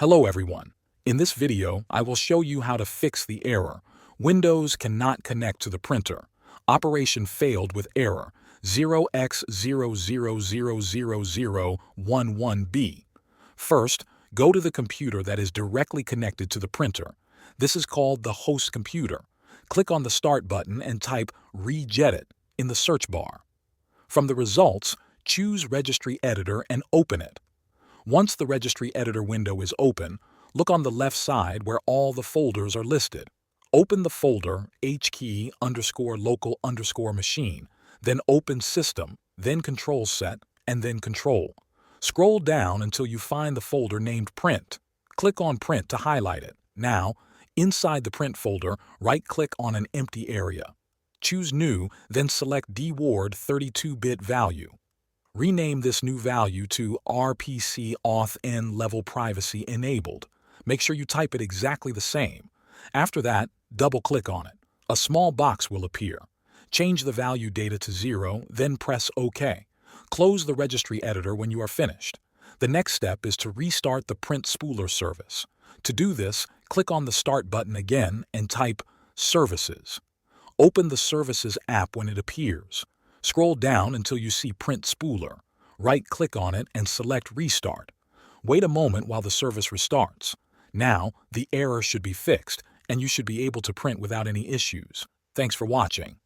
Hello everyone. In this video, I will show you how to fix the error. Windows cannot connect to the printer. Operation failed with error 0x0000011b. First, go to the computer that is directly connected to the printer. This is called the host computer. Click on the Start button and type regedit in the search bar. From the results, choose Registry Editor and open it. Once the Registry Editor window is open, look on the left side where all the folders are listed. Open the folder hkey_local_machine, then open System, then Control Set, and then Control. Scroll down until you find the folder named Print. Click on Print to highlight it. Now, inside the Print folder, right-click on an empty area. Choose New, then select dword 32-bit value. Rename this new value to RPC Auth N Level Privacy Enabled. Make sure you type it exactly the same. After that, double-click on it. A small box will appear. Change the value data to 0, then press OK. Close the Registry Editor when you are finished. The next step is to restart the Print Spooler service. To do this, click on the Start button again and type Services. Open the Services app when it appears. Scroll down until you see Print Spooler. Right-click on it and select Restart. Wait a moment while the service restarts. Now, the error should be fixed, and you should be able to print without any issues. Thanks for watching.